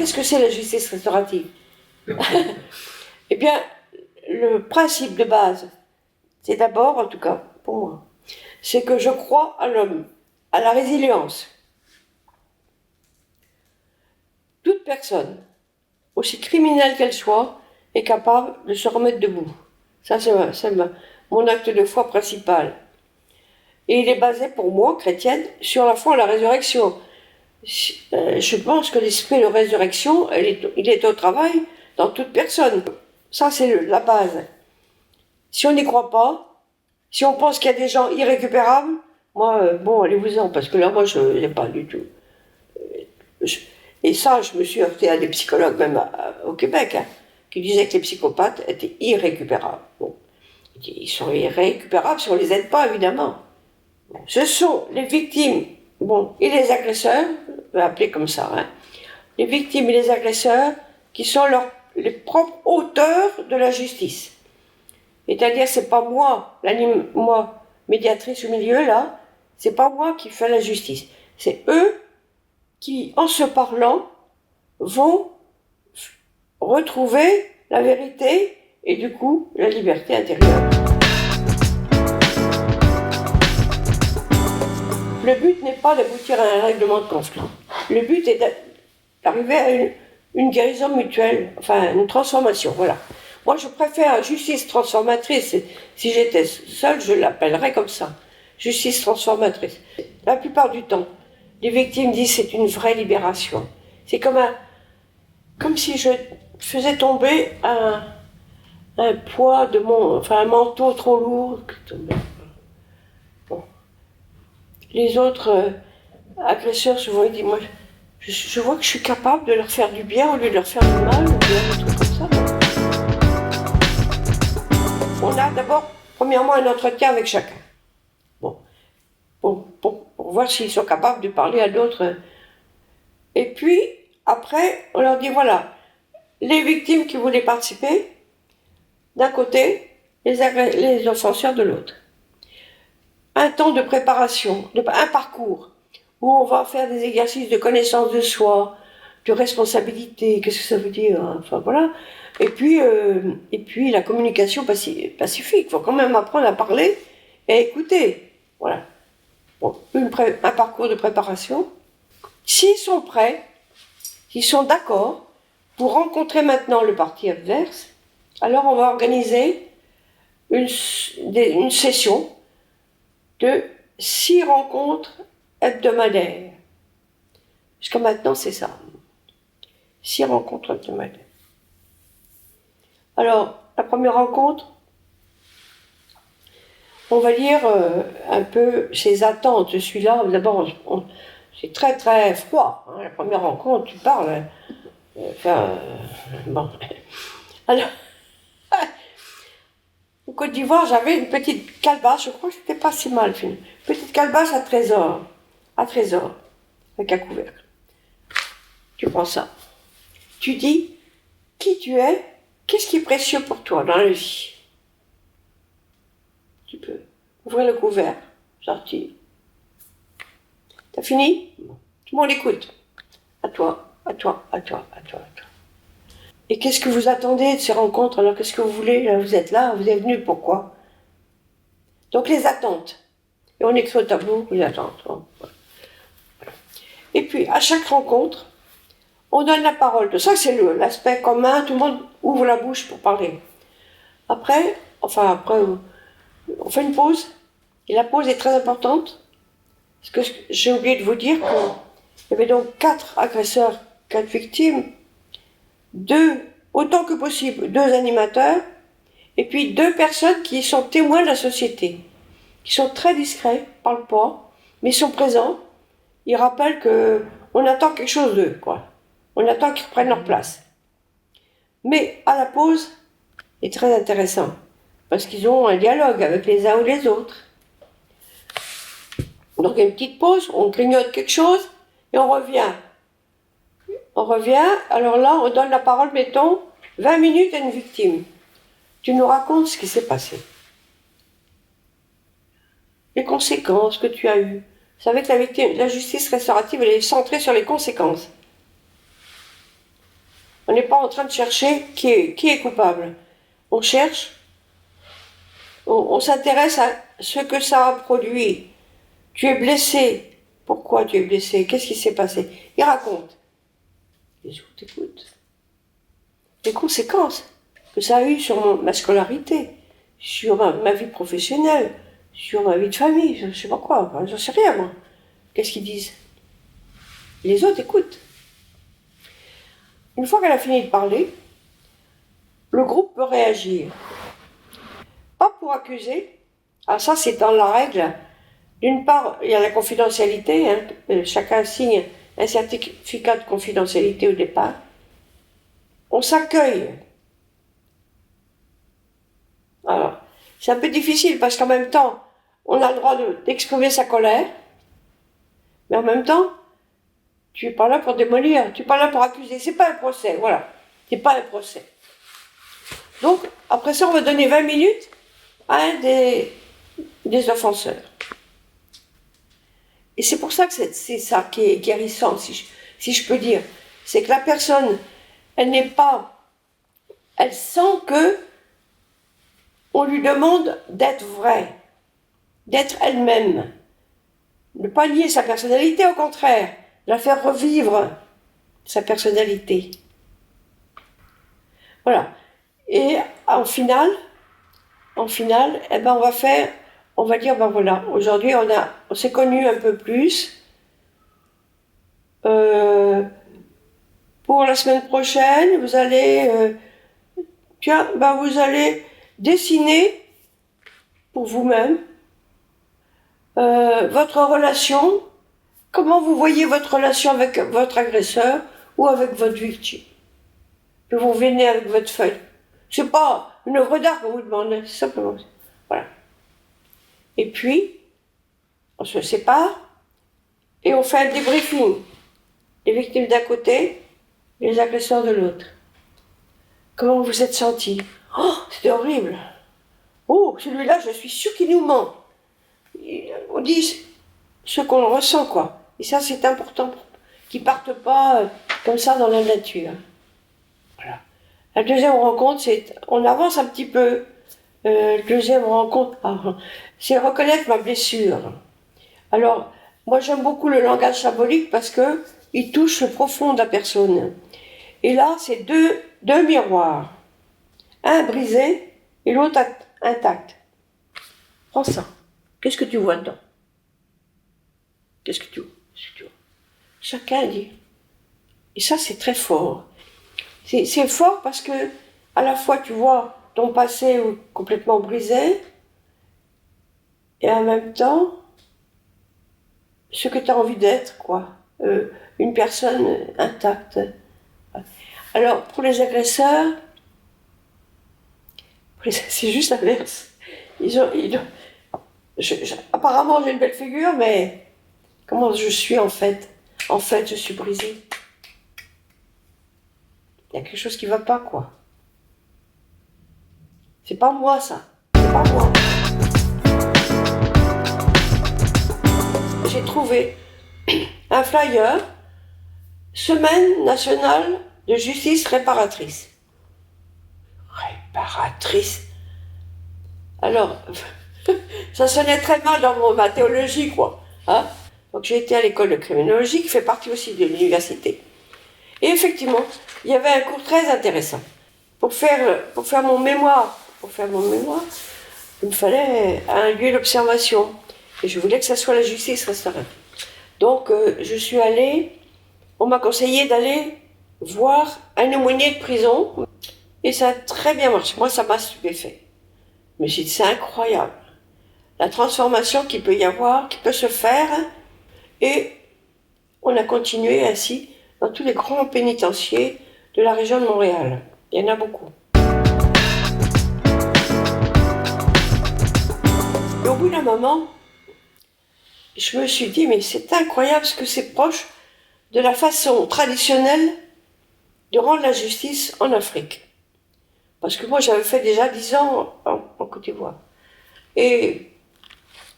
qu'est-ce que c'est la justice restaurative? Eh bien, le principe de base, c'est d'abord, en tout cas pour moi, c'est que je crois à l'homme, à la résilience. Toute personne, aussi criminelle qu'elle soit, est capable de se remettre debout. Ça, c'est mon acte de foi principal. Et il est basé, pour moi, chrétienne, sur la foi à la résurrection. Je pense que l'esprit de résurrection, il est au travail dans toute personne. Ça, c'est la base. Si on n'y croit pas, si on pense qu'il y a des gens irrécupérables, moi, bon, allez-vous-en, parce que là, moi, je n'ai pas du tout. Et ça, je me suis heurté à des psychologues, même au Québec, hein, qui disaient que les psychopathes étaient irrécupérables. Bon. Ils sont irrécupérables si on ne les aide pas, évidemment. Bon. Ce sont les victimes, bon, et les agresseurs, on va appeler comme ça, hein, les victimes et les agresseurs qui sont les propres auteurs de la justice. C'est-à-dire, c'est pas moi, moi, médiatrice au milieu, là, c'est pas moi qui fais la justice. C'est eux qui, en se parlant, vont retrouver la vérité et du coup, la liberté intérieure. Le but n'est pas d'aboutir à un règlement de conflit. Le but est d'arriver à une guérison mutuelle, enfin une transformation, voilà. Moi, je préfère justice transformatrice. Si j'étais seule, je l'appellerais comme ça. Justice transformatrice. La plupart du temps, les victimes disent que c'est une vraie libération. C'est comme si je faisais tomber un poids de un manteau trop lourd. Bon. Les autres agresseurs, souvent, ils disent, moi, je vois que je suis capable de leur faire du bien au lieu de leur faire du mal, ou des trucs comme ça. On a d'abord, premièrement, un entretien avec chacun. Bon. Pour voir s'ils sont capables de parler à d'autres. Et puis, après, on leur dit, voilà, les victimes qui voulaient participer, d'un côté, les offenseurs de l'autre. Un temps de préparation, un parcours, où on va faire des exercices de connaissance de soi, de responsabilité, qu'est-ce que ça veut dire, hein, enfin voilà. Et puis la communication pacifique, il faut quand même apprendre à parler et à écouter. Voilà. Bon, un parcours de préparation. S'ils sont prêts, s'ils sont d'accord pour rencontrer maintenant le parti adverse, alors on va organiser une session de 6 rencontres hebdomadaires. Jusqu'à maintenant, c'est ça. 6 rencontres hebdomadaires. Alors, la première rencontre, on va lire un peu ses attentes. Je suis là, d'abord, c'est très très froid. Hein, la première rencontre, tu parles. Bon. Alors, au Côte d'Ivoire, j'avais une petite calebasse, je crois que c'était pas si mal fini. Petite calebasse à trésor, avec un couvercle. Tu prends ça. Tu dis qui tu es, qu'est-ce qui est précieux pour toi dans la vie. Tu peux ouvrir le couvercle, sortir. T'as fini? Tout le monde écoute. À toi, à toi, à toi, à toi, à toi. Et qu'est-ce que vous attendez de ces rencontres? Alors qu'est-ce que vous voulez? Là, vous êtes là, vous êtes venu, pourquoi? Donc les attentes. Et on écrit au tableau les attentes. Et puis à chaque rencontre, on donne la parole. Ça c'est l'aspect commun, tout le monde ouvre la bouche pour parler. Après, on fait une pause. Et la pause est très importante. Parce que j'ai oublié de vous dire qu'il y avait donc 4 agresseurs, 4 victimes, 2, autant que possible, 2 animateurs, et puis 2 personnes qui sont témoins de la société, qui sont très discrets, parlent pas, mais sont présents. Ils rappellent qu'on attend quelque chose d'eux, quoi. On attend qu'ils reprennent leur place. Mais à la pause, c'est très intéressant, parce qu'ils ont un dialogue avec les uns ou les autres. Donc il y a une petite pause, on grignote quelque chose, et on revient. Alors là, on donne la parole, mettons, 20 minutes à une victime. Tu nous racontes ce qui s'est passé. Les conséquences que tu as eues. Vous savez que la justice restaurative, elle est centrée sur les conséquences. On n'est pas en train de chercher qui est coupable. On cherche, on s'intéresse à ce que ça a produit. Tu es blessé. Pourquoi tu es blessé? Qu'est-ce qui s'est passé? Il raconte. Les autres écoutent. Les conséquences que ça a eu sur ma scolarité, sur ma vie professionnelle, sur ma vie de famille, je ne sais pas quoi, enfin, j'en sais rien moi. Qu'est-ce qu'ils disent? Les autres écoutent. Une fois qu'elle a fini de parler, le groupe peut réagir. Pas pour accuser. Alors ça, c'est dans la règle. D'une part, il y a la confidentialité. Chacun signe un certificat de confidentialité au départ. On s'accueille. Alors, c'est un peu difficile parce qu'en même temps, on a le droit d'exprimer sa colère. Mais en même temps, tu n'es pas là pour démolir, tu n'es pas là pour accuser. C'est pas un procès, voilà. C'est pas un procès. Donc, après ça, on va donner 20 minutes à un des offenseurs. Et c'est pour ça que c'est ça qui est guérissant, si je peux dire. C'est que la personne, elle sent que on lui demande d'être vraie, d'être elle-même. Ne pas nier sa personnalité, au contraire, de la faire revivre sa personnalité. Voilà. Et en finale, eh ben on va dire, ben voilà, aujourd'hui on s'est connus un peu plus. Pour la semaine prochaine, vous allez, vous allez dessiner pour vous-même votre relation, comment vous voyez votre relation avec votre agresseur ou avec votre victime. Que vous venez avec votre feuille. C'est pas une œuvre d'art qu'on vous demande, c'est simplement. Voilà. Et puis, on se sépare et on fait un débriefing. Les victimes d'un côté, les agresseurs de l'autre. Comment vous vous êtes sentis? Oh, c'était horrible. Oh, celui-là, je suis sûre qu'il nous ment. On dit ce qu'on ressent, quoi. Et ça, c'est important, qu'ils partent pas comme ça dans la nature. Voilà. La deuxième rencontre, on avance un petit peu. Deuxième rencontre, c'est reconnaître ma blessure. Alors, moi, j'aime beaucoup le langage symbolique parce que il touche le profond de la personne. Et là, c'est deux miroirs. Un brisé et l'autre intact. Prends ça. Qu'est-ce que tu vois dedans? Qu'est-ce que tu vois? Chacun dit. Et ça, c'est très fort. C'est fort parce que, à la fois, tu vois ton passé complètement brisé, et en même temps, ce que tu as envie d'être, quoi. Une personne intacte. Alors, pour les agresseurs, c'est juste l'inverse. Apparemment, j'ai une belle figure, mais comment je suis en fait? En fait, je suis brisée. Il y a quelque chose qui ne va pas, quoi. C'est pas moi, ça. C'est pas moi. J'ai trouvé un flyer, Semaine nationale de justice réparatrice. Réparatrice. Alors, ça sonnait très mal dans ma théologie, quoi. Hein? Donc j'ai été à l'école de criminologie, qui fait partie aussi de l'université. Et effectivement, il y avait un cours très intéressant. Pour faire mon mémoire, il me fallait un lieu d'observation. Et je voulais que ça soit la justice restaurative. Donc je suis allée, on m'a conseillé d'aller voir un aumônier de prison. Et ça a très bien marché. Moi, ça m'a stupéfait. Mais j'ai dit, c'est incroyable. La transformation qu'il peut y avoir, qui peut se faire. Et on a continué ainsi dans tous les grands pénitenciers de la région de Montréal. Il y en a beaucoup. Et au bout d'un moment, je me suis dit, mais c'est incroyable ce que c'est proche de la façon traditionnelle de rendre la justice en Afrique. Parce que moi, j'avais fait déjà 10 ans en Côte d'Ivoire. Et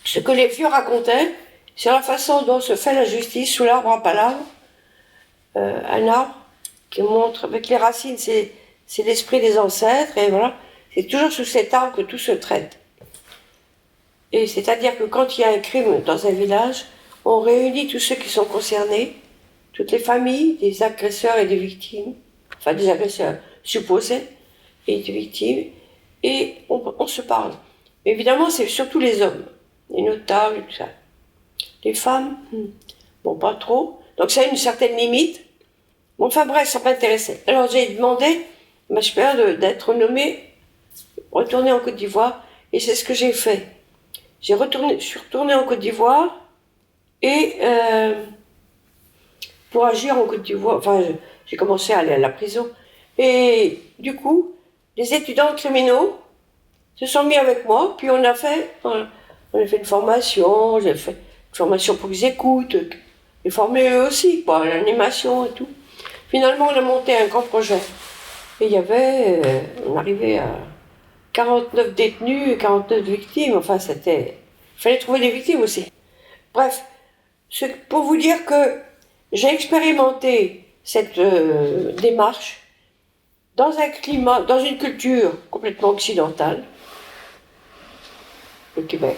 ce que les vieux racontaient, c'est la façon dont se fait la justice sous l'arbre à palabre, un arbre qui montre, avec les racines, c'est l'esprit des ancêtres, et voilà. C'est toujours sous cet arbre que tout se traite. Et c'est-à-dire que quand il y a un crime dans un village, on réunit tous ceux qui sont concernés, toutes les familles, des agresseurs et des victimes, enfin des agresseurs supposés et des victimes, et on se parle. Évidemment, c'est surtout les hommes, les notables, tout ça. Les femmes, bon, pas trop. Donc ça a une certaine limite. Bon, enfin bref, ça m'intéressait. Alors j'ai demandé à ma chère d'être nommée, retournée en Côte d'Ivoire, et c'est ce que j'ai fait. Je suis retournée en Côte d'Ivoire, et pour agir en Côte d'Ivoire, enfin j'ai commencé à aller à la prison. Et du coup, les étudiants criminaux se sont mis avec moi, puis on a fait une formation, j'ai fait une formation pour qu'ils écoutent, et former eux aussi, quoi, l'animation et tout. Finalement, on a monté un grand projet. Et il y avait, on arrivait à 49 détenus et 49 victimes. Enfin, il fallait trouver des victimes aussi. Bref, c'est pour vous dire que j'ai expérimenté cette démarche dans un climat, dans une culture complètement occidentale, le Québec,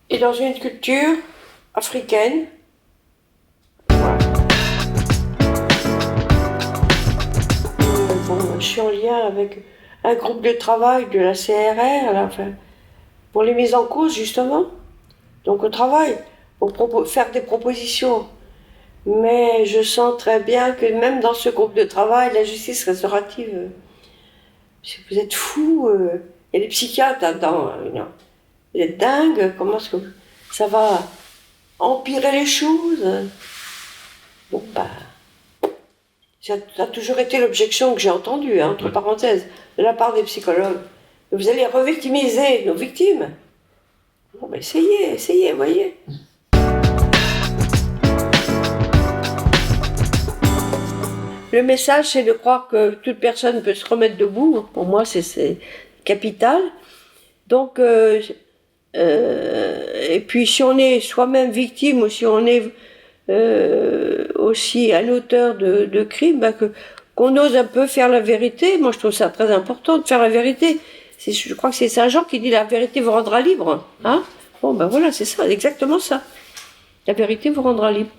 et dans une culture africaine. Voilà. Bon, je suis en lien avec un groupe de travail de la CRR, enfin, pour les mises en cause justement. Donc on travaille pour faire des propositions. Mais je sens très bien que même dans ce groupe de travail, la justice restaurative, vous êtes fous, il y a des psychiatres là-dedans. Non. Vous êtes dingue, comment est-ce que ça va empirer les choses? Bon, bah, ça a toujours été l'objection que j'ai entendue, hein, entre parenthèses, de la part des psychologues. Vous allez revictimiser nos victimes. Bon, bah, essayez, voyez. Le message, c'est de croire que toute personne peut se remettre debout. Pour moi, c'est capital. Donc, et puis si on est soi-même victime ou si on est aussi un auteur de crimes, bah qu'on ose un peu faire la vérité. Moi, je trouve ça très important de faire la vérité. Je crois que c'est Saint Jean qui dit la vérité vous rendra libre. Hein? Bon, ben voilà, c'est ça, exactement ça. La vérité vous rendra libre.